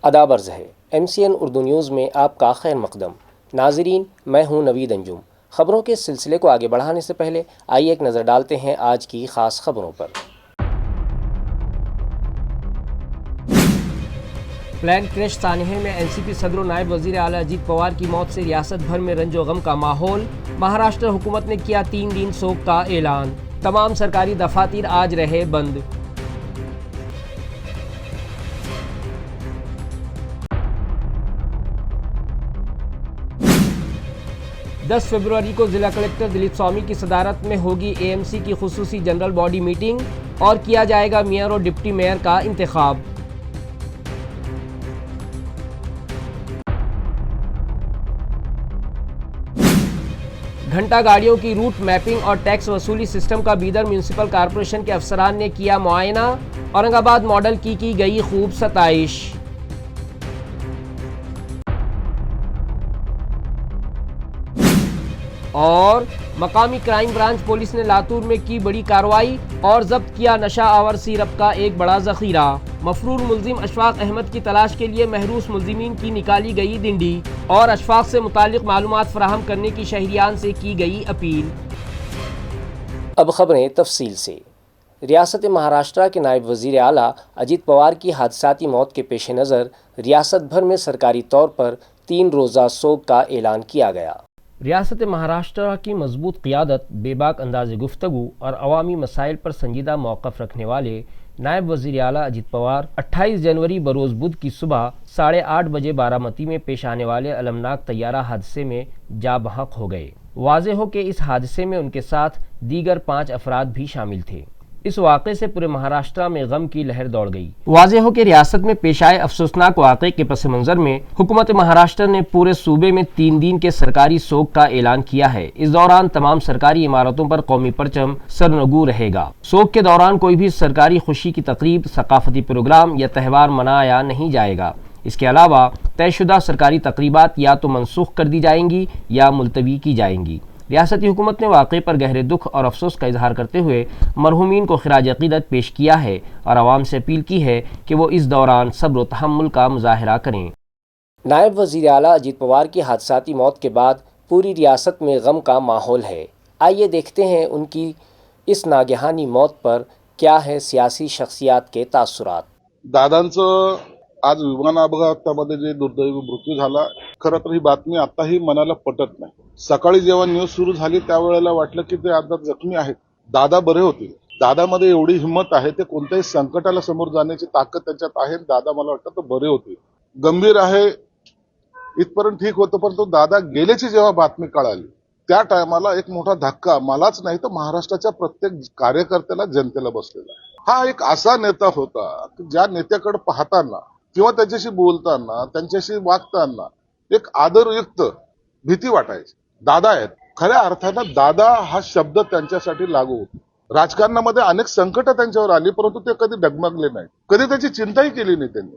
ادابرز ہے MCN اردو نیوز میں آپ کا خیر مقدم۔ ناظرین، میں ہوں نوید انجم۔ خبروں کے سلسلے کو آگے بڑھانے سے پہلے آئیے ایک نظر ڈالتے ہیں آج کی خاص خبروں پر۔ پلین کریش سانحے میں NCP صدر و نائب وزیر اعلیٰ اجیت پوار کی موت سے ریاست بھر میں رنج و غم کا ماحول۔ مہاراشٹر حکومت نے کیا 3 دن سوگ کا اعلان۔ تمام سرکاری دفاتر آج رہے بند۔ 10 فروری کو ضلع کلکٹر دلیپ سوامی کی صدارت میں ہوگی AMC کی خصوصی جنرل باڈی میٹنگ اور کیا جائے گا میئر اور ڈپٹی میئر کا انتخاب۔ گھنٹہ گاڑیوں کی روٹ میپنگ اور ٹیکس وصولی سسٹم کا بیدر میونسپل کارپوریشن کے افسران نے کیا معائنہ۔ اورنگ آباد ماڈل کی گئی خوب ستائش۔ اور مقامی کرائم برانچ پولیس نے لاتور میں کی بڑی کارروائی اور ضبط کیا نشہ آور سیرپ کا ایک بڑا ذخیرہ۔ مفرور ملزم اشفاق احمد کی تلاش کے لیے محروس ملزمین کی نکالی گئی ڈنڈی اور اشفاق سے متعلق معلومات فراہم کرنے کی شہریان سے کی گئی اپیل۔ اب خبریں تفصیل سے۔ ریاست مہاراشٹر کے نائب وزیر اعلیٰ اجیت پوار کی حادثاتی موت کے پیش نظر ریاست بھر میں سرکاری طور پر 3 روزہ سوگ کا اعلان کیا گیا۔ ریاست مہاراشٹر کی مضبوط قیادت، بے باک انداز گفتگو اور عوامی مسائل پر سنجیدہ موقف رکھنے والے نائب وزیر اعلیٰ اجیت پوار 28 جنوری بروز بدھ کی صبح 8:30 بجے بارامتی میں پیش آنے والے المناک طیارہ حادثے میں جاں بحق ہو گئے۔ واضح ہو کہ اس حادثے میں ان کے ساتھ دیگر 5 افراد بھی شامل تھے۔ اس واقعے سے پورے مہاراشٹر میں غم کی لہر دوڑ گئی۔ واضح ہو کہ ریاست میں پیش آئے افسوسناک واقعے کے پس منظر میں حکومت مہاراشٹر نے پورے صوبے میں 3 دن کے سرکاری سوگ کا اعلان کیا ہے۔ اس دوران تمام سرکاری عمارتوں پر قومی پرچم سرنگو رہے گا۔ سوگ کے دوران کوئی بھی سرکاری خوشی کی تقریب، ثقافتی پروگرام یا تہوار منایا نہیں جائے گا۔ اس کے علاوہ طے شدہ سرکاری تقریبات یا تو منسوخ کر دی جائیں گی یا ملتوی کی جائیں گی۔ ریاستی حکومت نے واقعے پر گہرے دکھ اور افسوس کا اظہار کرتے ہوئے مرحومین کو خراج عقیدت پیش کیا ہے اور عوام سے اپیل کی ہے کہ وہ اس دوران صبر و تحمل کا مظاہرہ کریں۔ نائب وزیر اعلیٰ اجیت پوار کی حادثاتی موت کے بعد پوری ریاست میں غم کا ماحول ہے۔ آئیے دیکھتے ہیں ان کی اس ناگہانی موت پر کیا ہے سیاسی شخصیات کے تاثرات۔ दादांचं आज विमान अपघातामध्ये जे दुर्दैवी मृत्यू झाला, खरं तर ही बातमी आताही मनाला पटत नाही। सकाळी जेव्हा न्यूज सुरू झाली त्यावेळेला वाटलं की ते आता जखमी आहेत, दादा बरे होतील। दादामध्ये एवढी हिंमत आहे, ते कोणत्याही संकटाला समोर जाण्याची ताकद त्यांच्यात आहे। दादा मला वाटतं तो बरे होतील। गंभीर आहे इथपर्यंत ठीक होतं, परंतु दादा गेल्याची जेव्हा बातमी कळाली त्या टायमाला एक मोठा धक्का मलाच नाही तर महाराष्ट्राच्या प्रत्येक कार्यकर्त्याला, जनतेला बसलेला आहे। हा एक असा नेता होता की ज्या नेत्याकडे पाहताना किंवा त्याच्याशी बोलताना, त्यांच्याशी वागताना एक आदरयुक्त भीती वाटायची। दादा आहेत, खऱ्या अर्थानं दादा हा शब्द त्यांच्यासाठी लागू होतो। राजकारणामध्ये अनेक संकट त्यांच्यावर आली, परंतु ते कधी डगमगले नाही, कधी त्याची चिंताही केली नाही त्यांनी।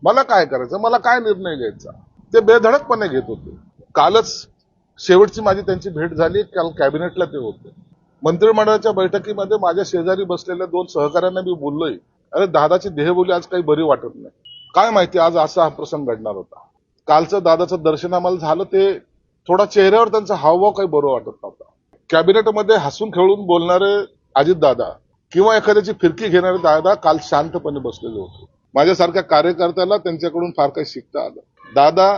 मला काय करायचं, मला काय निर्णय घ्यायचा, ते बेधडकपणे घेत होते। कालच शेवटची माझी त्यांची भेट झाली, काल कॅबिनेटला ते होते। मंत्रिमंडळाच्या बैठकीमध्ये माझ्या शेजारी बसलेल्या 2 सहकाऱ्यांना मी बोललोय, अरे दादाची देहबोली आज काही बरी वाटत नाही। काय माहिती आज असा हा प्रसंग घडणार होता। कालचं दादाचं दर्शन आम्हाला झालं, ते थोडा चेहऱ्यावर त्यांचा हावभाव काही बरं वाटत नव्हता। कॅबिनेटमध्ये हसून खेळून बोलणारे अजित दादा किंवा एखाद्याची फिरकी घेणारे दादा काल शांतपणे बसलेले होते। माझ्यासारख्या कार्यकर्त्याला त्यांच्याकडून फार काही शिकता आलं। दादा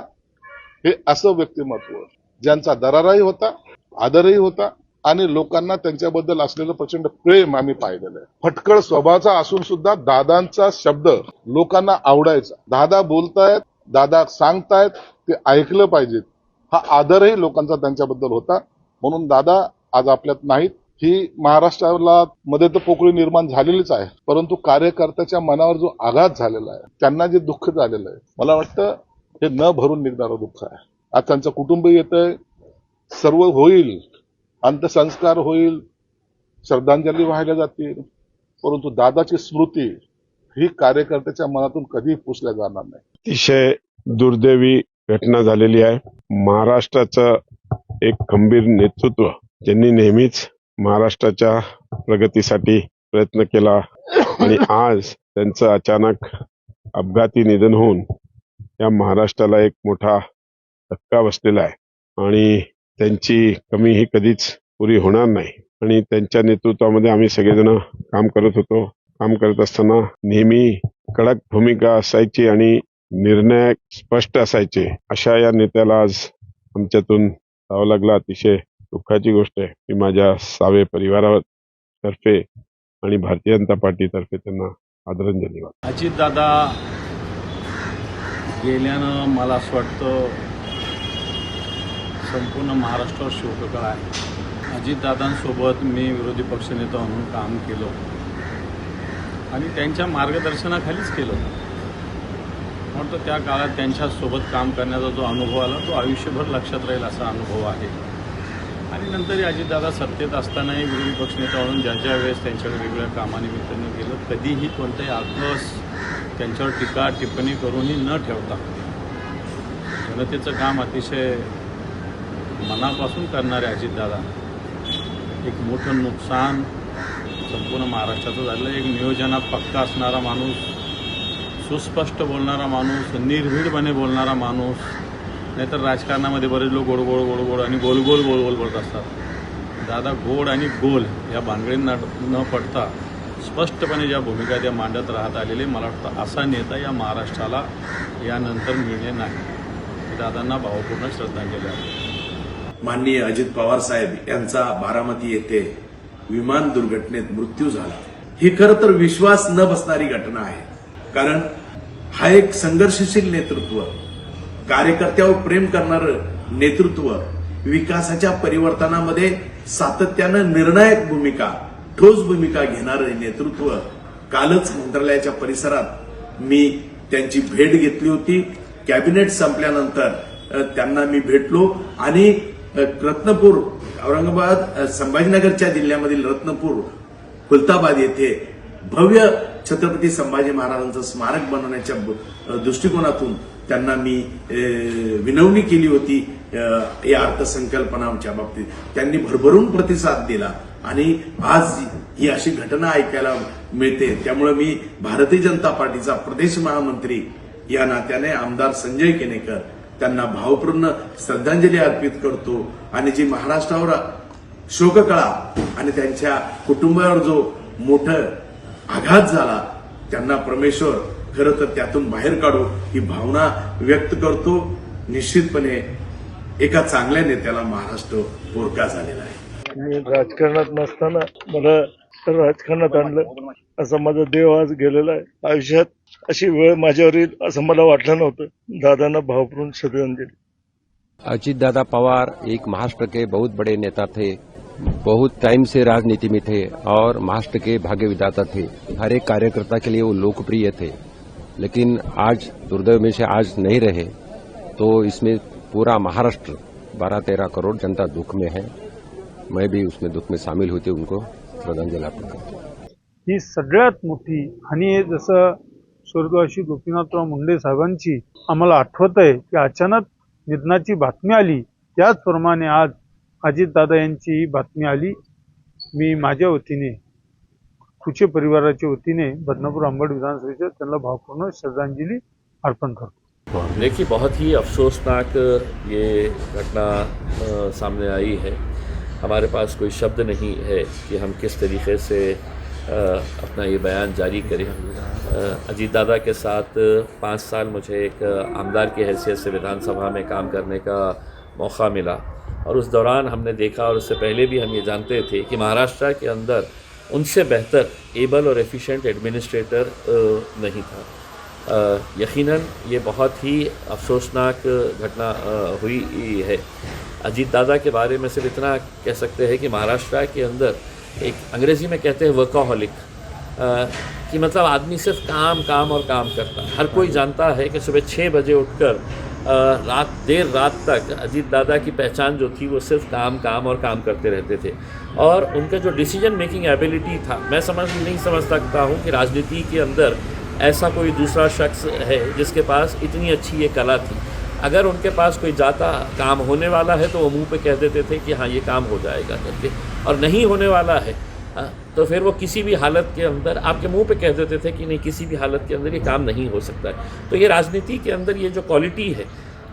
हे असं व्यक्तिमत्व ज्यांचा दराराही होता, आदरही होता आणि लोकांना त्यांच्याबद्दल असलेलं प्रचंड प्रेम आम्ही पाहिलेलं आहे। फटकळ स्वभावाचा असून सुद्धा दादांचा शब्द लोकांना आवडायचा। दादा बोलतायत, दादा सांगतायत, ते ऐकलं पाहिजेत, हा आदरही लोकांचा त्यांच्याबद्दल होता। म्हणून दादा आज आपल्यात नाहीत। ही महाराष्ट्राला मध्ये तर पोकळी निर्माण झालेलीच आहे, परंतु कार्यकर्त्याच्या मनावर जो आघात झालेला आहे, त्यांना जे दुःख झालेलं आहे, मला वाटतं हे न भरून निघणारं दुःख आहे। आज त्यांचं कुटुंब येतंय, सर्व होईल, अंत्यसंस्कार होईल, श्रद्धांजली वाहिल्या जातील, परंतु दादाची स्मृती ही कार्यकर्त्याच्या मनातून कधी पुसल्या जाणार नाही। अतिशय दुर्दैवी घटना झालेली आहे। महाराष्ट्राचं एक खंबीर नेतृत्व, ज्यांनी नेहमीच महाराष्ट्राच्या प्रगतीसाठी प्रयत्न केला आणि आज त्यांचं अचानक अपघाती निधन होऊन या महाराष्ट्राला एक मोठा धक्का बसलेला आहे आणि त्यांची कमी ही कधीच पुरी होणार नाही आणि त्यांच्या नेतृत्वामध्ये आम्ही सगळेजण काम करत होतो. काम करत असताना नेहमी कडक भूमिका असायची आणि निर्णय स्पष्ट असायचे. अशा या नेत्याला आज आमच्यातून जावं लागलं. अतिशय दुःखाची गोष्ट आहे. मी माझ्या सावे परिवारातर्फे आणि भारतीय जनता पार्टीतर्फे त्यांना आदरांजली वाहतो. अजितदादा गेल्यानं मला असं वाटतं संपूर्ण महाराष्ट्रावर शोककळा आहे. अजितदादांसोबत मी विरोधी पक्षनेता म्हणून काम केलं आणि त्यांच्या मार्गदर्शनाखालीच केलं. म्हणतो त्या काळात त्यांच्यासोबत काम करण्याचा जो अनुभव आला तो आयुष्यभर लक्षात राहील असा अनुभव आहे. आणि नंतरही अजितदादा सत्तेत असतानाही विरोधी पक्षनेता म्हणून ज्या वेळेस त्यांच्याकडे वेगवेगळ्या कामानिमित्ताने गेलं कधीही कोणताही आक्रोश त्यांच्यावर टीका टिप्पणी करूनही न ठेवता जनतेचं काम अतिशय मनापासून करणारे अजितदादा एक मोठं नुकसान संपूर्ण महाराष्ट्राचं झालं. एक नियोजनात पक्का असणारा माणूस, सुस्पष्ट बोलणारा माणूस, निर्भीडपणे बोलणारा माणूस. नाहीतर राजकारणामध्ये बरेच लोक गोड गोड गोड गोड आणि गोल गोल गोल गोल बोलत असतात. दादा गोड आणि गोल या भानगडींना न पडता स्पष्टपणे ज्या भूमिका त्या मांडत राहत आलेले, मला वाटतं असा नेता या महाराष्ट्राला यानंतर मिळणे नाही. दादांना भावपूर्ण श्रद्धांजली आहे. माननीय अजित पवार साहेब यांचा बारामती येथे विमान दुर्घटनेत मृत्यू झाला. ही खरं तर विश्वास न बसणारी घटना आहे. कारण हा एक संघर्षशील नेतृत्व, कार्यकर्त्यावर प्रेम करणारं नेतृत्व, विकासाच्या परिवर्तनामध्ये सातत्यानं निर्णायक भूमिका, ठोस भूमिका घेणारं नेतृत्व. कालच मंत्रालयाच्या परिसरात मी त्यांची भेट घेतली होती. कॅबिनेट संपल्यानंतर त्यांना मी भेटलो आणि रत्नपूर, औरंगाबाद, संभाजीनगरच्या जिल्ह्यामधील रत्नपूर, खुलताबाद येथे भव्य छत्रपती संभाजी महाराजांचं स्मारक बनवण्याच्या दृष्टिकोनातून त्यांना मी विनवणी केली होती या अर्थसंकल्पनाच्या बाबतीत. त्यांनी भरभरून प्रतिसाद दिला आणि आज ही अशी घटना ऐकायला मिळते. त्यामुळे मी भारतीय जनता पार्टीचा प्रदेश महामंत्री या नात्याने आमदार संजय केनेकर त्यांना भावपूर्ण श्रद्धांजली अर्पित करतो. आणि जी महाराष्ट्रावर शोककळा आणि त्यांच्या कुटुंबावर जो मोठा आघात झाला, त्यांना परमेश्वर खरं तर त्यातून बाहेर काढो ही भावना व्यक्त करतो. निश्चितपणे एका चांगल्या नेत्याला महाराष्ट्र पोरका झालेला आहे. मी राजकारणात नसताना मला राजकारणात आणलं, असा माझा देव आज गेलेला आहे. आयुष्यात अशी वेळ माझ्यावर येईल असं मला वाटलं नव्हतं. दादांना भावपूर्ण श्रद्धांजली. अजित दादा पवार एक महाराष्ट्र के बहुत बड़े नेता थे, बहुत टाइम से राजनीति में थे और महाराष्ट्र के भाग्य विधाता थे. हर एक कार्यकर्ता के लिए वो लोकप्रिय थे. लेकिन आज दुर्दैव में से आज नहीं रहे, तो इसमें पूरा महाराष्ट्र 12-13 करोड़ जनता दुख में है. मैं भी उसमें दुख में शामिल होते उनको श्रद्धांजली अर्पण करतो. ही सगळ्यात मोठी आणि जसं स्वर्गवासी गोपीनाथराव मुंडे साहेबांची आम्हाला आठवत आहे की अचानक निधनाची बातमी आली, त्याचप्रमाणे आज अजितदादा यांची बातमी आली. मी माझ्या वतीने, खुचे परिवाराच्या वतीने बदनापूर अंबड विधानसभेच्या त्यांना भावपूर्ण श्रद्धांजली अर्पण करतो. देखिए, बहुत ही अफसोसनाक ये घटना सामने आई है. हमारे पास कोई शब्द नहीं है कि हम किस तरीके से अपना ये बयान जारी करें. अजीत दादा के साथ 5 साल मुझे एक आमदार की हैसियत से विधानसभा में काम करने का मौका मिला और उस दौरान हमने देखा, और उससे पहले भी हम ये जानते थे कि महाराष्ट्र के अंदर उनसे बेहतर एबल और एफिशिएंट एडमिनिस्ट्रेटर नहीं था. यकीनन ये बहुत ही अफसोसनाक घटना हुई है. अजीत दादा के बारे में सिर्फ इतना कह सकते हैं कि महाराष्ट्र के अंदर एक अंग्रेज़ी में कहते हैं वर्काहॉलिक, कि मतलब आदमी सिर्फ काम काम और काम करता. हर कोई जानता है कि सुबह 6 बजे उठकर देर रात तक अजीत दादा की पहचान जो थी वो सिर्फ काम काम और काम करते रहते थे. और उनका जो डिसीजन मेकिंग एबिलिटी था, मैं नहीं समझ सकता हूँ कि राजनीति के अंदर ऐसा कोई दूसरा शख्स है जिसके पास इतनी अच्छी ये कला थी. अगर उनके पास कोई जाता काम होने वाला है तो वो मुंह पे कह देते थे कि हाँ ये काम हो जाएगा करके, और नहीं होने वाला है तो फिर वो किसी भी हालत के अंदर आपके मुंह पे कह देते थे कि नहीं, किसी भी हालत के अंदर ये काम नहीं हो सकता है। तो ये राजनीति के अंदर ये जो क्वालिटी है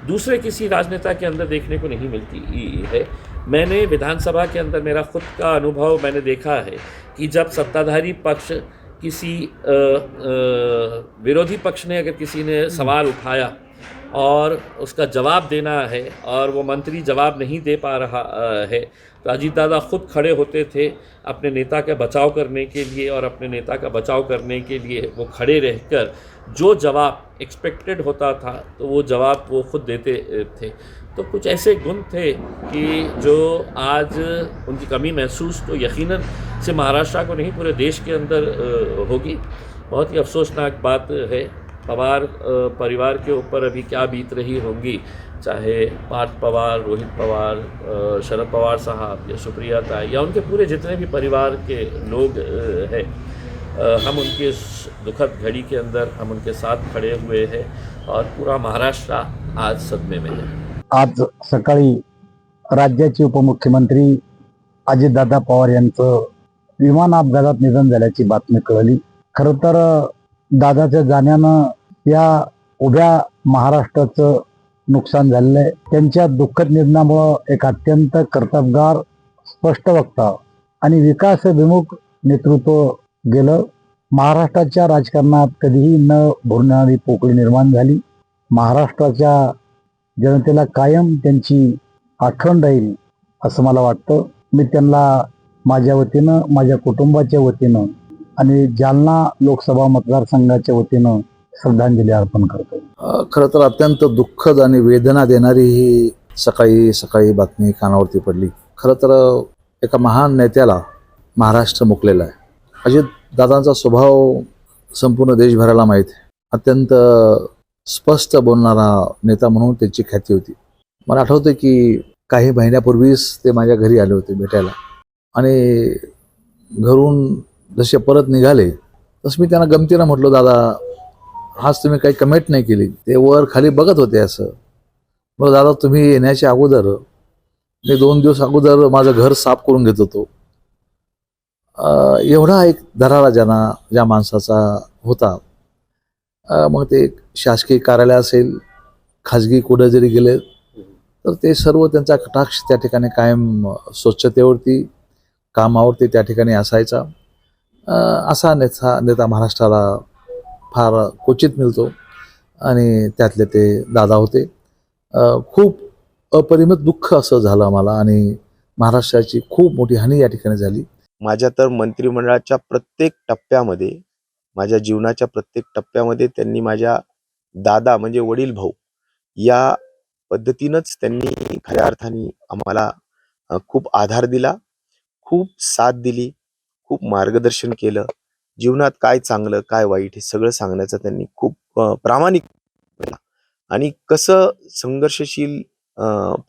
दूसरे किसी राजनेता के अंदर देखने को नहीं मिलती है। मैंने विधानसभा के अंदर मेरा खुद का अनुभव मैंने देखा है कि जब सत्ताधारी पक्ष किसी विरोधी पक्ष ने अगर किसी ने सवाल उठाया और उसका जवाब देना है और वो मंत्री जवाब नहीं दे पा रहा है, तो अजीत दादा खुद खड़े होते थे अपने नेता का बचाव करने के लिए, और अपने नेता का बचाव करने के लिए वो खड़े रहकर जो जवाब एक्सपेक्टेड होता था तो वो जवाब वो खुद देते थे। तो कुछ ऐसे गुण थे कि जो आज उनकी कमी महसूस तो यकीनन से महाराष्ट्र को नहीं पूरे देश के अंदर होगी। बहुत ही अफसोसनाक बात है। पवार परिवार के ऊपर अभी क्या बीत रही होंगी, चाहे पार्थ पवार, रोहित पवार, शरद पवार साहब या सुप्रिया ताई या उनके पूरे जितने भी परिवार के लोग हैं, हम उनकी इस दुखद घड़ी के अंदर हम उनके साथ खड़े हुए हैं और पूरा महाराष्ट्र आज सदमे में है। आज सकाळी राज्याचे उपमुख्यमंत्री अजितदादा पवार यांचं विमान अपघातात निधन झाल्याची बातमी कळली। खरं तर दादाच्या जाण्यानं या उभ्या महाराष्ट्राचं नुकसान झालेलं आहे। त्यांच्या दुःखद निधनामुळे एक अत्यंत कर्तबगार, स्पष्ट वक्ता आणि विकासभिमुख नेतृत्व गेलं। महाराष्ट्राच्या राजकारणात कधीही न भुरणारी पोकळी निर्माण झाली। महाराष्ट्राच्या जनतेला कायम त्यांची आठवण राहील असं मला वाटतं। मी त्यांना माझ्या वतीनं, माझ्या कुटुंबाच्या वतीनं आणि जालना लोकसभा मतदारसंघाच्या वतीनं श्रद्धांजली अर्पण करतो। खरं तर अत्यंत दुःखद आणि वेदना देणारी ही सकाळी बातमी कानावरती पडली। खरं तर एका महान नेत्याला महाराष्ट्र मुकलेला आहे। अजित दादांचा स्वभाव संपूर्ण देशभराला माहीत आहे। अत्यंत स्पष्ट बोलणारा नेता म्हणून त्यांची ख्याती होती। मला आठवतं की काही महिन्यापूर्वीच ते माझ्या घरी आले होते भेटायला, आणि घरून जसे परत निघाले तसं मी त्यांना गमतीनं म्हटलो, दादा आज तुम्ही काही कमेंट नाही केली। ते वर खाली बघत होते असं। मग दादा तुम्ही येण्याच्या अगोदर मी 2 दिवस अगोदर माझं घर साफ करून घेत होतो। एवढा एक दरारा ज्या माणसाचा होता। मग ते शासकीय कार्यालय असेल, खाजगी कुठं जरी गेले तर ते सर्व त्यांचा कटाक्ष त्या ठिकाणी कायम स्वच्छतेवरती, कामावरती त्या ठिकाणी असायचा। असा नेता महाराष्ट्राला फार क्वचित मिळतो, आणि त्यातले ते दादा होते। खूप अपरिमित दुःख असं झालं आम्हाला, आणि महाराष्ट्राची खूप मोठी हानी या ठिकाणी झाली। माझ्या तर मंत्रिमंडळाच्या प्रत्येक टप्प्यामध्ये, माझ्या जीवनाच्या प्रत्येक टप्प्यामध्ये त्यांनी माझ्या दादा म्हणजे वडील भाऊ या पद्धतीनंच त्यांनी खऱ्या अर्थाने आम्हाला खूप आधार दिला, खूप साथ दिली, खूप मार्गदर्शन केलं। जीवनात काय चांगलं काय वाईट हे सगळं सांगण्याचा त्यांनी खूप प्रामाणिक केला, आणि कसं संघर्षशील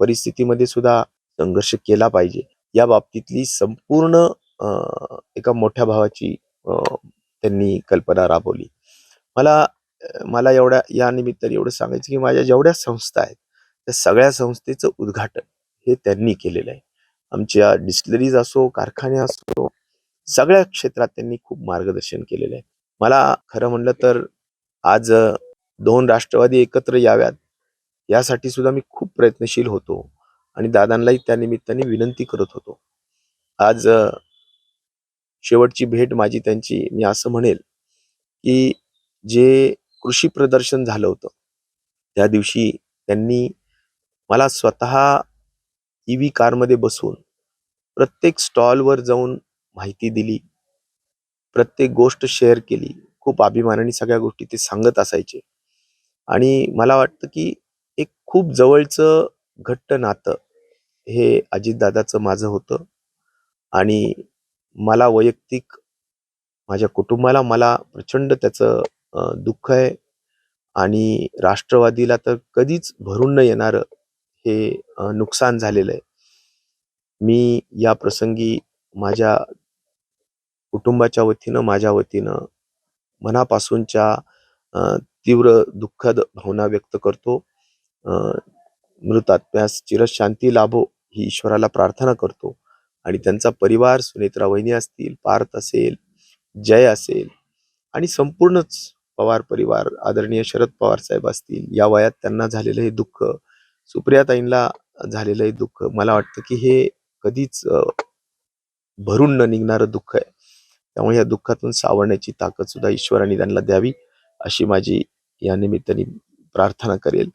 परिस्थितीमध्ये सुद्धा संघर्ष केला पाहिजे या बाबतीतली संपूर्ण एका मोठ्या भावाची त्यांनी कल्पना राबवली। मला एवढ्या या निमित्ताने एवढं सांगायचं की माझ्या जेवढ्या संस्था आहेत त्या सगळ्या संस्थेचं उद्घाटन हे त्यांनी केलेलं आहे। आमच्या डिस्टिलरीज असो, कारखाने असो, सगळ्या क्षेत्रात त्यांनी खूप मार्गदर्शन केलेलं आहे। मला खरं म्हणलं तर आज 2 राष्ट्रवादी एकत्र याव्यात यासाठी सुद्धा मी खूप प्रयत्नशील होतो, आणि दादांनाही त्या निमित्ताने विनंती करत होतो। आज शेवटची भेट माझी त्यांची, मी असं म्हणेल की जे कृषी प्रदर्शन झालं होतं त्या दिवशी त्यांनी मला स्वतः EV कारमध्ये बसवून प्रत्येक स्टॉलवर जाऊन माहिती दिली, प्रत्येक गोष्ट शेअर केली। खूप अभिमानाने सगळ्या गोष्टी ते सांगत असायचे, आणि मला वाटतं की एक खूप जवळचं घट्ट नातं हे अजितदादाचं माझं होतं। आणि मला वैयक्तिक, माझ्या कुटुंबाला मला प्रचंड त्याचं दुःख आहे, आणि राष्ट्रवादीला तर कधीच भरून न येणारं हे नुकसान झालेलं आहे। मी या प्रसंगी माझ्या कुटुंबाच्या वतीनं, माझ्या वतीनं मनापासूनच्या तीव्र दुःखद भावना व्यक्त करतो। मृतात्म्यास चिरशांती लाभो ही ईश्वराला प्रार्थना करतो, आणि त्यांचा परिवार, सुनेत्रा वहिनी असतील, पार्थ असेल, जय असेल आणि संपूर्णच पवार परिवार, आदरणीय शरद पवार साहेब असतील, या वयात त्यांना झालेलं हे दुःख, सुप्रियाताईंना झालेलं हे दुःख, मला वाटतं की हे कधीच भरून न निघणारं दुःख आहे. त्यामुळे या दुःखातून सावरण्याची ताकद सुद्धा ईश्वराने त्यांना द्यावी अशी माझी या निमित्ताने प्रार्थना करेल.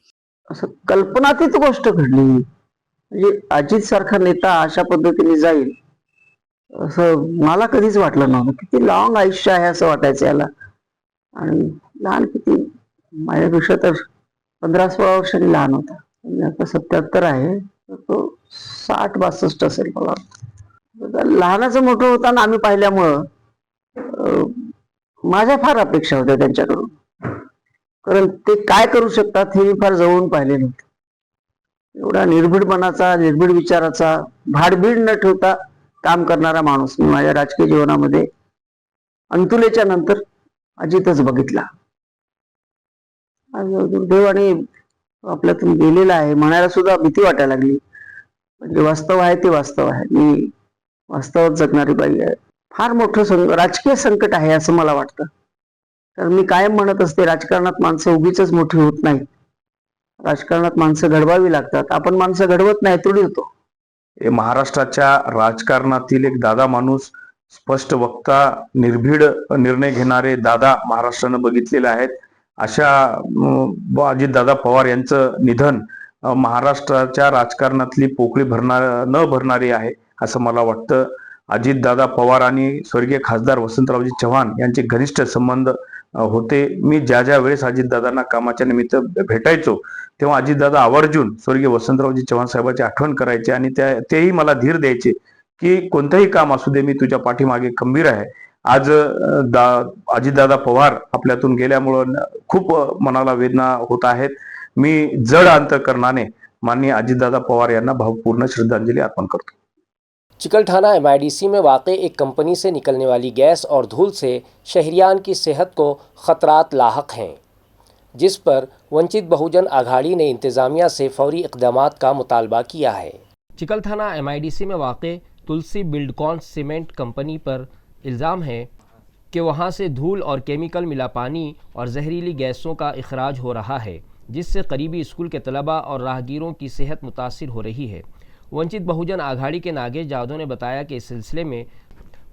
असं कल्पनातीत गोष्ट घडली, म्हणजे अजित सारखा नेता अशा पद्धतीने जाईल असं मला कधीच वाटलं नव्हतं. किती लॉंग आयुष्य आहे असं वाटायचं याला. आणि लहान किती, माझ्यापेक्षा तर 15-16 वर्षांनी लहान होता. म्हणजे आता 77 आहे, तर तो 60-62 असेल मला वाटतं. लहानाचं मोठं होताना आम्ही पाहिल्यामुळं माझ्या फार अपेक्षा होत्या त्यांच्याकडून, कारण ते काय करू शकतात हे मी फार जवळून पाहिले नव्हते. एवढा निर्भीडपणाचा, निर्भीड विचाराचा, भाडबीड न ठेवता काम करणारा माणूस मी माझ्या राजकीय जीवनामध्ये अंतुलेच्या नंतर अजितच बघितला. दुर्दैवाने आपल्यातून गेलेला आहे म्हणायला सुद्धा भीती वाटायला लागली. म्हणजे वास्तव आहे ते वास्तव आहे. मी वास्तवात जगणारी बाई आहे. फार मोठं राजकीय संकट आहे असं मला वाटतं. कारण मी कायम म्हणत असते, राजकारणात माणसं उगीच मोठी होत नाहीत, राजकारणात माणसं घडवावी लागतात. आपण माणसं घडवत नाही, तोडी होतो. महाराष्ट्राच्या राजकारणातील एक दादा माणूस, स्पष्ट वक्ता, निर्भीड निर्णय घेणारे दादा महाराष्ट्रानं बघितलेले आहेत. अशा अजितदादा पवार यांचं निधन महाराष्ट्राच्या राजकारणातली पोकळी न भरणारी आहे असं मला वाटतं. अजितदादा पवार आणि स्वर्गीय खासदार वसंतरावजी चव्हाण यांचे घनिष्ठ संबंध होते. मी ज्या ज्या वेळेस अजितदादांना कामाच्या निमित्त भेटायचो तेव्हा अजितदादा आवर्जून स्वर्गीय वसंतरावजी चव्हाण साहेबांची आठवण करायचे आणि तेही मला धीर द्यायचे की कोणतंही काम असू दे, मी तुझ्या पाठीमागे खंबीर आहे. आज अजितदादा पवार आपल्यातून गेल्यामुळं खूप मनाला वेदना होत आहेत. मी जड अंतःकरणाने माननीय अजितदादा पवार यांना भावपूर्ण श्रद्धांजलि अर्पण करतो. चिकलठाना MIDC में वाक़ एक कंपनी से निकलने वाली गैस और धूल से शहरियान की सेहत को ख़तरात लाहक हैं, जिस पर वंचित बहुजन आघाड़ी ने इंतज़ामिया से फौरी इक़दामात का मुतालबा किया है। चिकलठाना MIDC में वाक़ तुलसी बिल्डकॉन सीमेंट कंपनी पर इल्ज़ाम है कि वहां से धूल और केमिकल मिला पानी और जहरीली गैसों का इखराज हो रहा है, जिससे करीबी स्कूल के तलबा और राहगीरों की सेहत मुतासिर हो रही है। वंचित बहुजन आघाड़ी के नागेश जादव ने बताया कि इस सिलसिले में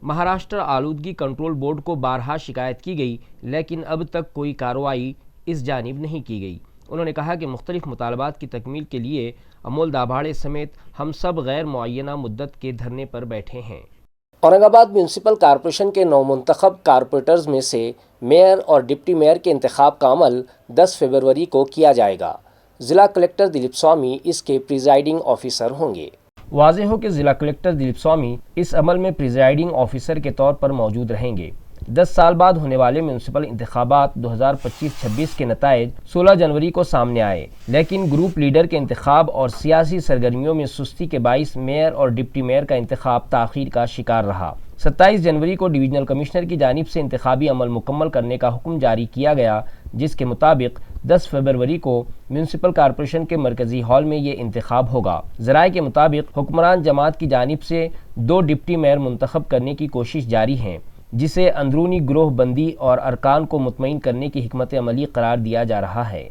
महाराष्ट्र आलूदगी कंट्रोल बोर्ड को बारहा शिकायत की गई, लेकिन अब तक कोई कार्रवाई इस जानिब नहीं की गई। उन्होंने कहा कि मुख्तलिफ मुतालबात की तकमील के लिए अमोल दाभाड़े समेत हम सब गैर मुअय्यना मुद्दत के धरने पर बैठे हैं। औरंगाबाद म्यूनसिपल कॉरपोरेशन के नौमुंतखब कारपोरेटर्स में से मेयर और डिप्टी मेयर के इंतखाब का अमल 10 फरवरी को किया जाएगा। ज़िला कलेक्टर दिलीप स्वामी इसके प्रिजाइडिंग ऑफिसर होंगे। वाज़ेह हो कि ज़िला कलेक्टर दिलीप स्वामी इस अमल में प्रिजाइडिंग ऑफिसर के तौर पर मौजूद रहेंगे। 10 साल बाद होने वाले म्यूनसिपल इंतखाबात 2025-26 के नताइज 16 जनवरी को सामने आए, लेकिन ग्रुप लीडर के इंतखाब और सियासी सरगर्मियों में सुस्ती के बाइस मेयर और डिप्टी मेयर का इंतखाब ताख़ीर का शिकार रहा। 27 जनवरी को डिवीजनल कमिश्नर की जानिब से इंतखाबी अमल मुकम्मल करने का हुक्म जारी किया गया, जिसके मुताबिक 10 फरवरी को म्यूनसिपल कॉरपोरेशन के मरकजी हॉल में ये इंतखाब होगा। ज़राए के मुताबिक हुक्मरान जमात की जानिब से 2 डिप्टी मेयर मुंतखब करने की कोशिश जारी है, जिसे अंदरूनी ग्रोह बंदी और अरकान को मुतमईन करने की हिकमत अमली करार दिया जा रहा है।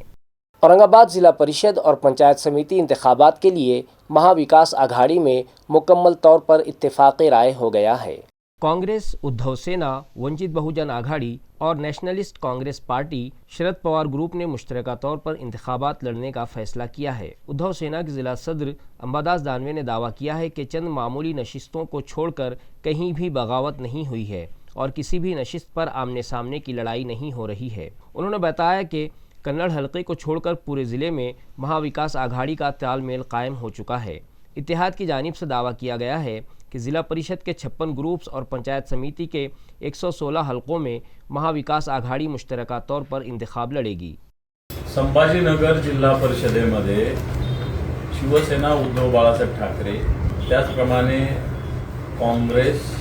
औरंगाबाद ज़िला परिषद और पंचायत समिति इंतखाबात के लिए महाविकास आघाड़ी में मुकम्मल तौर पर इत्तेफाक राय हो गया है। कांग्रेस, उद्धव सेना, वंचित बहुजन आघाड़ी और nationalist Congress party Sharad Pawar group ने मुश्तरका तौर पर इंतखाबात लड़ने का फैसला किया है। उद्धव सेना के ज़िला सदर अंबादास दानवे ने दावा किया है कि चंद मामूली नशिस्तों को छोड़कर कहीं भी बगावत नहीं हुई है और किसी भी नशिस्त पर आमने सामने की लड़ाई नहीं हो रही है। उन्होंने बताया कि कन्नड़ हलके को छोड़कर पूरे ज़िले में महाविकास आघाड़ी का तालमेल कायम हो चुका है। इत्तेहाद की जानिब से दावा किया गया है कि ज़िला परिषद के 56 ग्रुप्स और पंचायत समिति के 116 हलकों में महाविकास आघाड़ी मुश्तरका तौर पर इंतखाब लढेगी। संभाजीनगर जिल्हा परिषदेमध्ये शिवसेना उद्धव बाळासाहेब ठाकरे, त्याचप्रमाणे काँग्रेस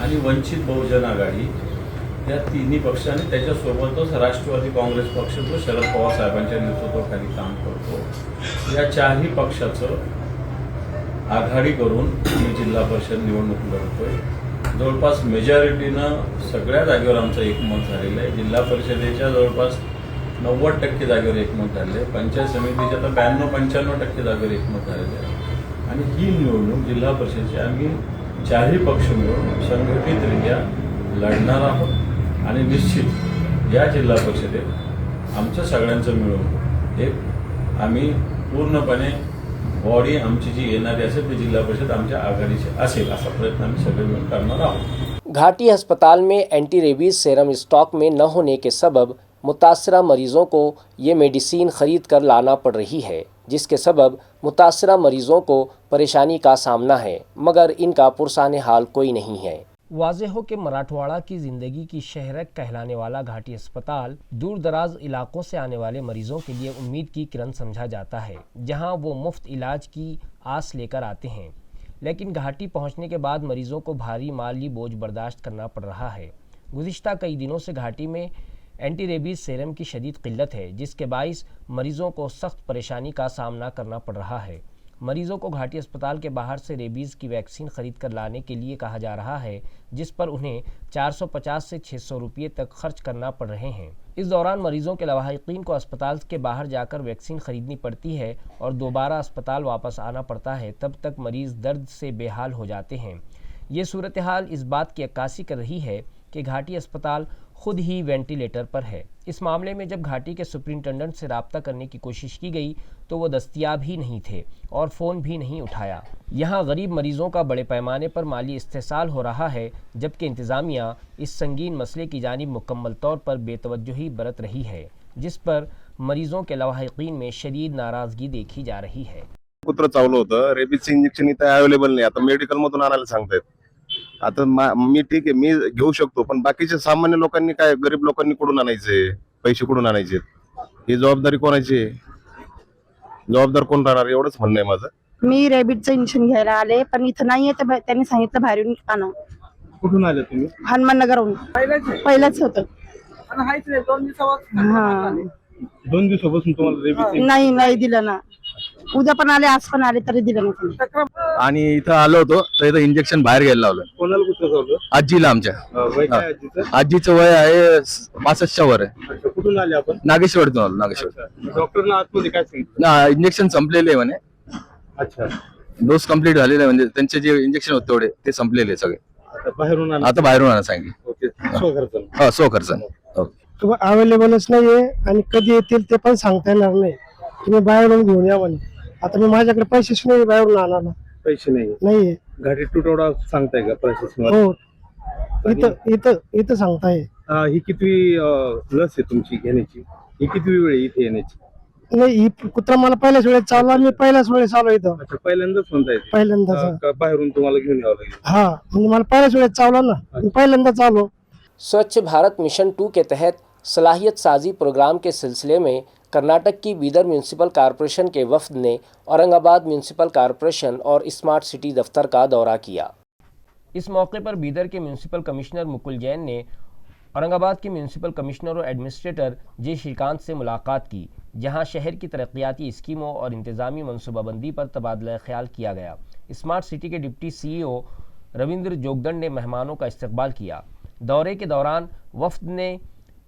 आणि वंचित बहुजन आघाडी या तिन्ही पक्षांनी त्याच्यासोबतच राष्ट्रवादी काँग्रेस पक्ष जो शरद पवार साहेबांच्या नेतृत्वाखाली काम करतो, या चारही पक्षाचं आघाडी करून आम्ही जिल्हा परिषद निवडणूक लढतोय. जवळपास मेजॉरिटीनं सगळ्या जागेवर आमचं एकमत झालेलं आहे. जिल्हा परिषदेच्या जवळपास 90% जागेवर एकमत झाले आहे. पंचायत समितीच्या तर 92-95% जागेवर एकमत झालेलं आहे. आणि ही निवडणूक जिल्हा परिषदेची आम्ही चारही पक्ष मिळून संघटितरित्या लढणार आहोत. आणि निश्चित या जिल्हा परिषदेत आमच्या सगळ्यांचं मिळून एक आम्ही पूर्णपणे बॉडी आमची जी येणारी असेल ती जिल्हा परिषद आमच्या आघाडीची असेल असा प्रयत्न आम्ही सगळे मिळून करणार आहोत. घाटी अस्पताल में एंटी रेबीज सेरम स्टॉक में न होने के सबब मुतासरा मरीजों को ये मेडिसिन खरीद कर लाना पड़ रही है, जिसके सबब मुतासरा मरीजों को परेशानी का सामना है, मगर इनका पुरसाने हाल कोई नहीं है। वाज़ेह हो कि मराठवाड़ा की ज़िंदगी की शहरक कहलाने वाला घाटी अस्पताल दूर दराज इलाकों से आने वाले मरीज़ों के लिए उम्मीद की किरण समझा जाता है, जहां वो मुफ्त इलाज की आस लेकर आते हैं, लेकिन घाटी पहुंचने के बाद मरीज़ों को भारी माली बोझ बर्दाश्त करना पड़ रहा है। गुज़िश्ता कई दिनों से घाटी में एंटी रेबीज़ सेरम की शदीद किल्लत है, जिसके बाइस मरीज़ों को सख्त परेशानी का सामना करना पड़ रहा है। मरीज़ों को घाटी अस्पताल के बाहर से रेबीज़ की वैक्सीन ख़रीद कर लाने के लिए कहा जा रहा है, जिस पर उन्हें 450 से 600 रुपये तक खर्च करना पड़ रहे हैं। इस दौरान मरीज़ों के लवाहिकीन को अस्पताल के बाहर जाकर वैक्सीन ख़रीदनी पड़ती है और दोबारा अस्पताल वापस आना पड़ता है, तब तक मरीज़ दर्द से बेहाल हो जाते हैं। ये सूरत हाल इस बात की अक्कासी कर रही है कि घाटी अस्पताल खुद ही वेंटिलेटर पर है। इस मामले में जब घाटी के सुपरिंटेंडेंट से रब्ता करने की कोशिश की गई तो वो दस्तयाब ही नहीं थे और फ़ोन भी नहीं उठाया। यहाँ गरीब मरीज़ों का बड़े पैमाने पर माली इस्तेसाल हो रहा है, जबकि इंतज़ामिया इस संगीन मसले की जानिब मुकम्मल तौर पर बेतवज्जोही बरत रही है, जिस पर मरीज़ों के लवाहिकीन में शदीद नाराज़गी देखी जा रही है। कुत्र चावलं होतं, रेबीजचं इंजेक्शन इथं अवेलेबल नाही, आता मेडिकलमधून आणायला सांगतायत। आता मी ठीक आहे, मी घेऊ शकतो, पण बाकीच्या सामान्य लोकांनी काय, गरीब लोकांनी कुठून आणायचे, पैसे कुठून आणायचे, ही जबाबदारी कोणाची आहे? जबाबदार कोण राहणार, एवढंच म्हणणं आहे माझं। मी रेबीजचं इंजेक्शन घ्यायला आले, पण इथं नाहीये, तर त्यांनी सांगितलं बाहेरून आणा। कुठून आले तुम्ही? हनुमान नगरहून पहिलंच होतं। दोन दिवसापासून तुम्हाला रेबीज नाही दिलं ना, उद्या पण आले, आज पण आले, तरी दिलं नाही। आणि इथं आलो होतो तर इथं इंजेक्शन बाहेर घ्यायला लावलं। कोणाला कुठं लावलं? आजीला आमच्या। वय काय आजीचं? आजीचं वय आहे 65च्या वर आहे। कुठून आले आपण? नागेश्वरतून आलो, नागेश्वर। डॉक्टरना आतमध्ये काय सांगितलं? ना इंजेक्शन संपलेले आहे म्हणे। अच्छा, डोस कंप्लीट झालेला आहे, म्हणजे त्यांचे जे इंजेक्शन होते तेवढे ते संपलेले सगळे। आता बाहेरून आणा सांगितलं। ओके, सो खर्च अवेलेबलच नाहीये आणि कधी येतील ते पण सांगता येणार नाही, तुम्ही बाहेरून घेऊन या म्हणे। आता मी माझ्याकडे पैसेच नाही बाहेरून आणायला। पैसे नाहीये घाटी तुटवडा सांगताय का प्रशासन? हो, इथं सांगताय। ही किती लस आहे तुमची घेण्याची? ही किती वेळ इथे येण्याची? नाही, ही कुत्रा मला पहिल्याच वेळेस चालला, मी पहिल्याच वेळेस आलो इथं। अच्छा, पहिल्यांदाच म्हणताय? पहिल्यांदाच बाहेरून तुम्हाला घेऊन यावं लागेल? हा, म्हणजे मला पहिल्याच वेळेस चावला ना, मी पहिल्यांदाच आलो। स्वच्छ भारत मिशन 2 के तहत सलाहियत साजी प्रोग्राम के सिलसिले में कर्नाटक की बीदर म्यूनसिपल कॉरपोरेशन के वफ्द ने औरंगाबाद म्यूनसिपल कॉरपोरेशन और स्मार्ट सिटी दफ्तर का दौरा किया। इस मौके पर बीदर के म्यूनसिपल कमिश्नर मुकुल जैन ने औरंगाबाद के म्यूनसिपल कमिश्नर और एडमिनिस्ट्रेटर जे श्रीकांत से मुलाकात की, जहां शहर की तरक्याती स्कीमों और इंतजामी मनसूबाबंदी पर तबादला ख्याल किया गया। स्मार्ट सिटी के डिप्टी CEO रविंद्र जोगदंड ने मेहमानों का इस्तकबाल किया। दौरे के दौरान वफ्द ने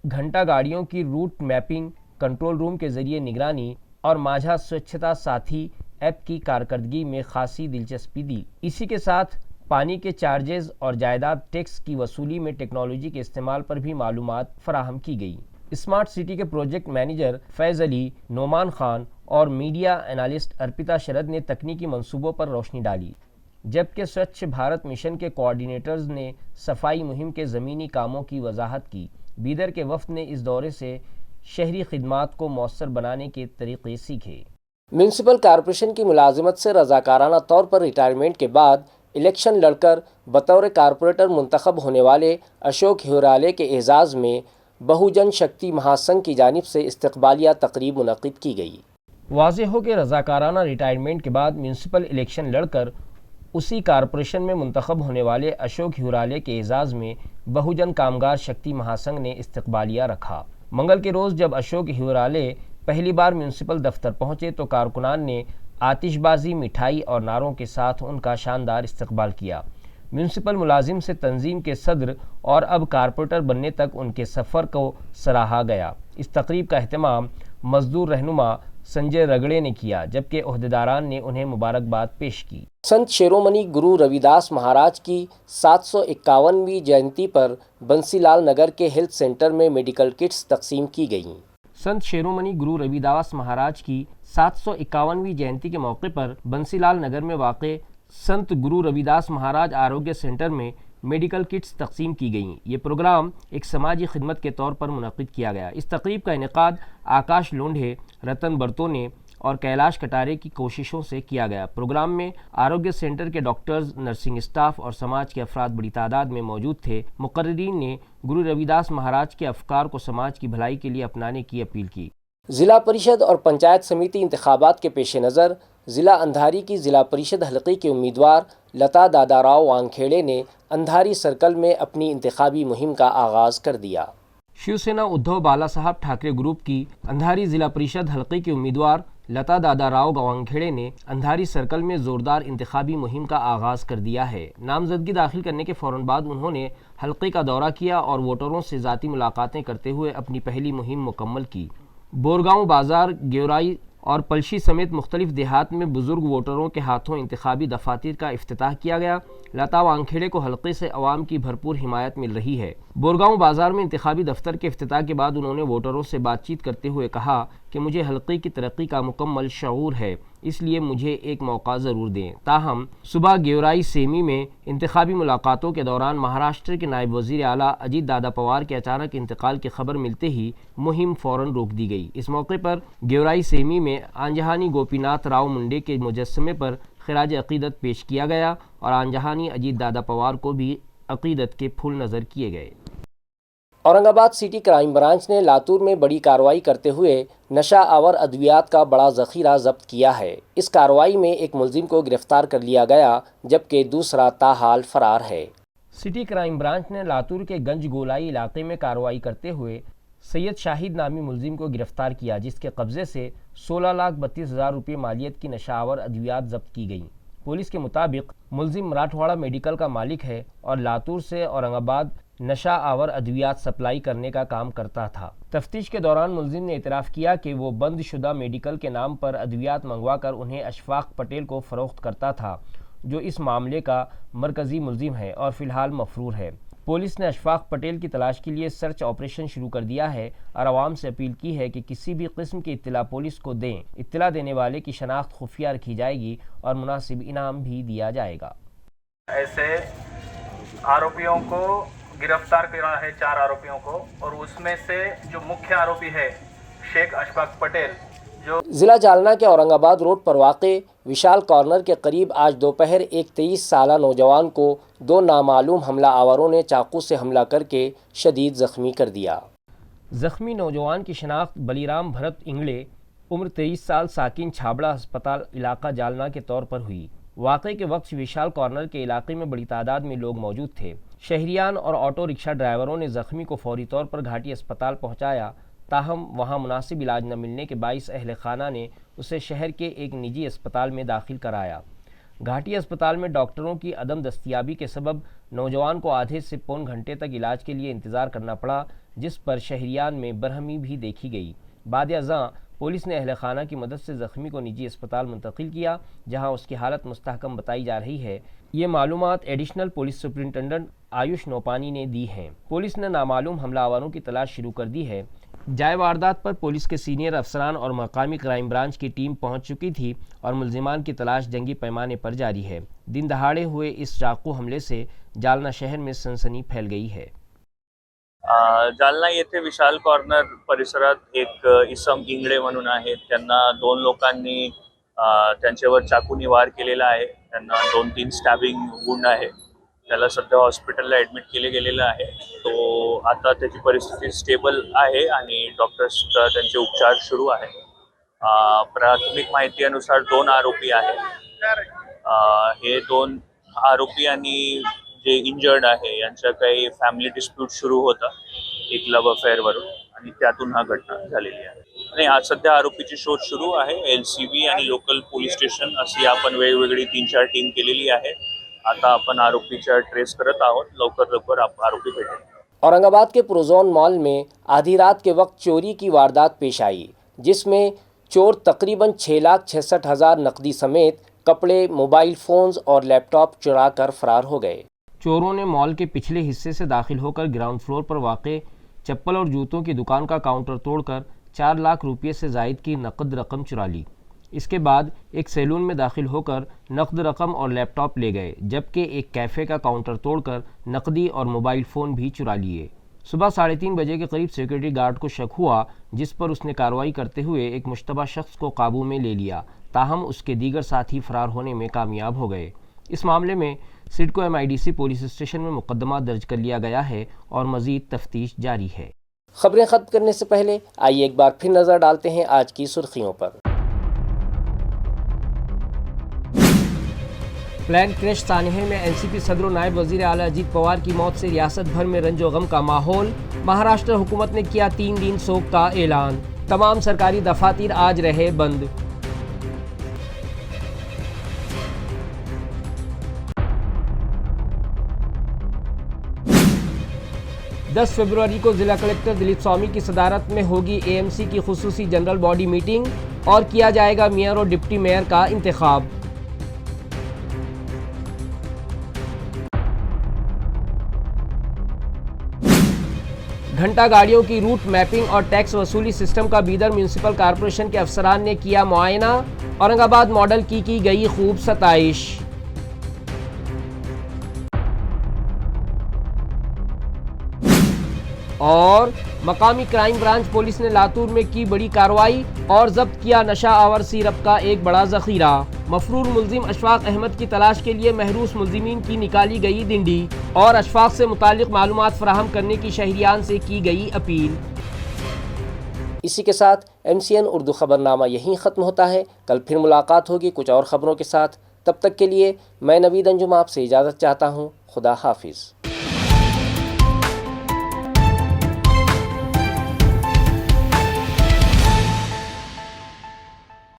घंटा गाड़ियों की रूट मैपिंग, कंट्रोल रूम के ज़रिए निगरानी और माझा स्वच्छता साथी ऐप की कारकर्दगी में खासी दिलचस्पी दी। इसी के साथ पानी के चार्जेस और जायदाद टैक्स की वसूली में टेक्नोलॉजी के इस्तेमाल पर भी मालूमात फराहम की गई। स्मार्ट सिटी के प्रोजेक्ट मैनेजर फैज़ अली, नोमान खान और मीडिया एनालिस्ट अर्पिता शरद ने तकनीकी मंसूबों पर रोशनी डाली, जबकि स्वच्छ भारत मिशन के कोऑर्डिनेटर्स ने सफाई मुहिम के ज़मीनी कामों की वजाहत की। बीदर के वफ्द ने इस दौरे से शहरी खिदमात को मौसर बनाने के तरीक़े सीखे। म्यूनसिपल कॉरपोरेशन की मुलाजिमत से रज़ाकाराना तौर पर रिटायरमेंट के बाद इलेक्शन लड़कर बतौर कॉरपोरेटर मुंतखब होने वाले अशोक हिराले के एजाज़ में बहुजन शक्ति महासंघ की जानिब से इस्तकबालिया तकरीब मुनक़िद की गई। वाज़ेह हो कि रज़ाकाराना रिटायरमेंट के बाद म्यूनसिपल इलेक्शन लड़कर उसी कॉरपोरेशन में मुंतखब होने वाले अशोक हिराले के एजाज़ में बहुजन कामगार शक्ति महासंघ ने इस्तकबालिया रखा। मंगल के रोज़ जब अशोक हिराले पहली बार म्यूनसिपल दफ्तर पहुंचे तो कारकुनान ने आतिशबाजी, मिठाई और नारों के साथ उनका शानदार इस्तकबाल किया। म्यूनसिपल मुलाजिम से तंजीम के सदर और अब कारपोरेटर बनने तक उनके सफ़र को सराहा गया। इस तकरीब का एहतमाम मजदूर रहनुमा संजय रगड़े ने किया, जबकि ओहदेदारान ने उन्हें मुबारकबाद पेश की। संत शिरोमणि गुरु रविदास महाराज की 751वीं जयंती पर बंसीलाल नगर के हेल्थ सेंटर में मेडिकल किट्स तकसीम की गईं। संत शिरोमणि गुरु रविदास महाराज की 751वीं जयंती के मौके पर बंसीलाल नगर में वाक़े संत गुरु रविदास महाराज आरोग्य सेंटर में मेडिकल किट्स तकसीम की गईं। ये प्रोग्राम एक समाजी खिदमत के तौर पर मुनक़िद किया गया। इस तकरीब का इनेकाद आकाश लोंढे, रतन बरतोने और कैलाश कटारे की कोशिशों से किया गया। प्रोग्राम में आरोग्य सेंटर के डॉक्टर्स, नर्सिंग स्टाफ और समाज के अफराद बड़ी तादाद में मौजूद थे। मुक़र्रिरीन ने गुरु रविदास महाराज के अफकार को समाज की भलाई के लिए अपनाने की अपील की। ज़िला परिषद और पंचायत समिति इंतखाबात के पेश नज़र ज़िला अंधारी की ज़िला परिषद हलक़े के उम्मीदवार लता दादाराव वानखेड़े ने अंधारी सर्कल में अपनी इंतखाबी मुहिम का आगाज़ कर दिया। शिवसेना उद्धव बाला साहब ठाकरे ग्रुप की अंधारी ज़िला परिषद हलक़े के उम्मीदवार लता दादाराव वानखेड़े ने अंधारी सर्कल में ज़ोरदार इंतखाबी मुहिम का आगाज़ कर दिया है। नामजदगी दाखिल करने के फ़ौरन बाद उन्होंने हलक़े का दौरा किया और वोटरों से ज़ाती मुलाकातें करते हुए अपनी पहली मुहिम मुकम्मल की। बोरगांव बाज़ार, गेवराई और पलशी समेत मुख्तलिफ देहात में बुज़ुर्ग वोटरों के हाथों इंतखाबी दफातर का इफ्तिताह किया गया। लता वानखेड़े को हलक़े से अवाम की भरपूर हिमायत मिल रही है। बोरगांव बाज़ार में इंतखाबी दफ्तर के इफ्तिताह के बाद उन्होंने वोटरों से बातचीत करते हुए कहा कि मुझे हलक़े की तरक्की का मुकम्मल शऊर है, इसलिए मुझे एक मौका ज़रूर दें। ताहम सुबह गेवराई सेमी में इंतखाबी मुलाकातों के दौरान महाराष्ट्र के नायब वज़ीर आला अजीत दादा पवार के अचानक इंतकाल की खबर मिलते ही मुहिम फ़ौरन रोक दी गई। इस मौके पर गेवराई सेमी में आंजहानी गोपीनाथ राव मुंडे के मुजस्समे पर खिराज अक़ीदत पेश किया गया और आंजहानी अजीत दादा पवार को भी अक़ीदत के फूल नज़र किए गए। औरंगाबाद सिटी क्राइम ब्रांच ने लातूर में बड़ी कार्रवाई करते हुए नशा आवर अद्वियात का बड़ा ज़ख़ीरा ज़ब्त किया है। इस कार्रवाई में एक मुलजिम को गिरफ्तार कर लिया गया, जबकि दूसरा ताहाल फ़रार है। सिटी क्राइम ब्रांच ने लातूर के गंज गोलाई इलाके में कार्रवाई करते हुए सैयद शाहिद नामी मुलजिम को गिरफ्तार किया, जिसके कब्ज़े से 16,32,000 रुपये मालियत की नशा आवर अद्वियात ज़ब्त की गई। पुलिस के मुताबिक मुलजिम मराठवाड़ा मेडिकल का मालिक है और लातूर से औरंगाबाद नशा आवर अद्वियात सप्लाई करने का काम करता था। तफ्तीश के दौरान मुलजिम ने इतराफ़ किया कि वो बंद शुदा मेडिकल के नाम पर अद्वियात मंगवा कर उन्हें अशफाक पटेल को फ़रोख्त करता था, जो इस मामले का मरकज़ी मुलजिम है और फ़िलहाल मफरूर है। पुलिस ने अशफाक पटेल की तलाश के लिए सर्च ऑपरेशन शुरू कर दिया है और आवाम से अपील की है कि किसी भी किस्म की इत्तला पुलिस को दें। इत्तला देने वाले की शनाख्त खुफिया रखी जाएगी और मुनासिब इनाम भी दिया जाएगा। ऐसे आरोपियों को गिरफ्तार करा है, 4 आरोपियों को, और उसमें से जो मुख्य आरोपी है शेख अशफाक पटेल, जो ज़िला जालना के औरंगाबाद रोड पर वाक़े विशाल कॉर्नर के करीब आज दोपहर एक 23 साला नौजवान को 2 नामालूम हमला आवरों ने चाकू से हमला करके शदीद ज़ख्मी कर दिया। ज़ख्मी नौजवान की शनाख्त बलीराम भरत इंगड़े, उम्र 23 साल, साकिन छाबड़ा अस्पताल इलाका जालना के तौर पर हुई। वाक़े के वक्त विशाल कॉर्नर के इलाके में बड़ी तादाद में लोग मौजूद थे। शहरियान और ऑटो रिक्शा ड्राइवरों ने ज़ख्मी को फौरी तौर पर घाटी अस्पताल पहुँचाया, ताहम वहाँ मुनासिब इलाज न मिलने के बाइस अहल खाना ने उसे शहर के एक निजी अस्पताल में दाखिल कराया। घाटी अस्पताल में डॉक्टरों की अदम दस्तयाबी के सबब नौजवान को आधे से पौन घंटे तक इलाज के लिए इंतज़ार करना पड़ा, जिस पर शहरियान में बरहमी भी देखी गई। बाद अज़ां पुलिस ने अहल खाना की मदद से ज़ख्मी को निजी अस्पताल मुंतकिल किया, जहां उसकी हालत मुस्तहकम बताई जा रही है। ये मालूमात एडिशनल पुलिस सुपरिटेंडेंट आयुष नौपानी ने दी हैं। पुलिस ने नामालूम हमलावरों की तलाश शुरू कर दी है। जाए वारदात पर पुलिस के सीनियर अफसरान और मकामी क्राइम ब्रांच की टीम पहुंच चुकी थी और मुलजिमान की तलाश जंगी पैमाने पर जारी है। दिन दहाड़े हुए इस चाकू हमले से जालना शहर में सनसनी फैल गई है। जालना येथे विशाल कॉर्नर परिसरात एक इसम इंगडे म्हणून आहेत, त्यांना 2 लोकांनी त्यांच्यावर चाकूनी वार केलेला आहे। त्यांना 2-3 स्टॅबिंग वुंड आहे। त्याला सध्या हॉस्पिटलला ॲडमिट केले गेलेलं आहे। तो आता त्याची परिस्थिती स्टेबल आहे आणि डॉक्टर्स त्यांचे उपचार सुरू आहे। प्राथमिक माहितीनुसार 2 आरोपी आहेत। हे 2 आरोपी आणि जे इंजर्ड आहे यांचा काही फॅमिली डिस्प्यूट सुरू होता एक लव्ह अफेअरवरून आणि त्यातून हा घटना झालेली आहे। नाही, आज सध्या आरोपीची शोध सुरू आहे. LCB आणि लोकल पोलीस स्टेशन अशी आपण वेगवेगळी 3-4 टीम केलेली आहे. आता आपण आरोपीच्या ट्रेस करत आहोत. लवकर आरोपी भेटेल. औरंगाबाद के प्रोजोन मॉल में आधी रात के वक्त चोरी की वारदात पेश आई, जिसमें चोर तकरीबन 6,66,000 नकदी समेत कपड़े, मोबाइल फोन्स और लैपटॉप चुरा कर फरार हो गए। चोरों ने मॉल के पिछले हिस्से से दाखिल होकर ग्राउंड फ्लोर पर वाक़ चप्पल और जूतों की दुकान का काउंटर तोड़कर 4 लाख रुपये से ज़ायद की नकद रकम चुरा ली। इसके बाद एक सैलून में दाखिल होकर नकद रकम और लैपटॉप ले गए, जबकि एक कैफ़े का काउंटर तोड़कर नकदी और मोबाइल फ़ोन भी चुरा लिए। सुबह 3:30 बजे के करीब सिक्योरिटी गार्ड को शक हुआ, जिस पर उसने कार्रवाई करते हुए एक मुश्तबा शख्स को काबू में ले लिया, ताहम उसके दीगर साथी फरार होने में कामयाब हो गए। इस मामले में सिडको MIDC पुलिस स्टेशन में मुकदमा दर्ज कर लिया गया है और मज़ीद तफ्तीश जारी है। खबरें ख़त्म करने से पहले आइए एक बार फिर नज़र डालते हैं आज की सुर्खियों पर। प्लान क्रैश सानहे में NCP सदर नायब वज़ीर आला अजीत पवार की मौत से रियासत भर में रंजो गम का माहौल। महाराष्ट्र हुकूमत ने किया 3 दिन शोक का ऐलान। तमाम सरकारी दफातर आज रहे बंद। दस फरवरी को जिला कलेक्टर दिलीप स्वामी की सदारत में होगी AMC की खुसूसी जनरल बॉडी मीटिंग और किया जाएगा मेयर और डिप्टी मेयर का इंतखाब। घंटा गाड़ियों की रूट मैपिंग और टैक्स वसूली सिस्टम का बीदर म्यूनिसिपल कॉरपोरेशन के अफसरान ने किया मुआयना। औरंगाबाद मॉडल की गई खूब सताइश। और मकामी क्राइम ब्रांच पुलिस ने लातूर में की बड़ी कार्रवाई और जब्त किया नशा आवर सिरप का एक बड़ा जखीरा। मफरूर मुल्जिम अशफाक अहमद की तलाश के लिए महरूस मुल्जिमीन की निकाली गई डिंडी और अशफाक से मुतालिक मालूमात फराहम करने की शहरियान से की गई अपील। इसी के साथ MCN उर्दू खबरनामा यहीं ख़त्म होता है। कल फिर मुलाकात होगी कुछ और ख़बरों के साथ। तब तक के लिए मैं नवीद अंजुम आपसे इजाज़त चाहता हूँ। खुदा हाफिज़।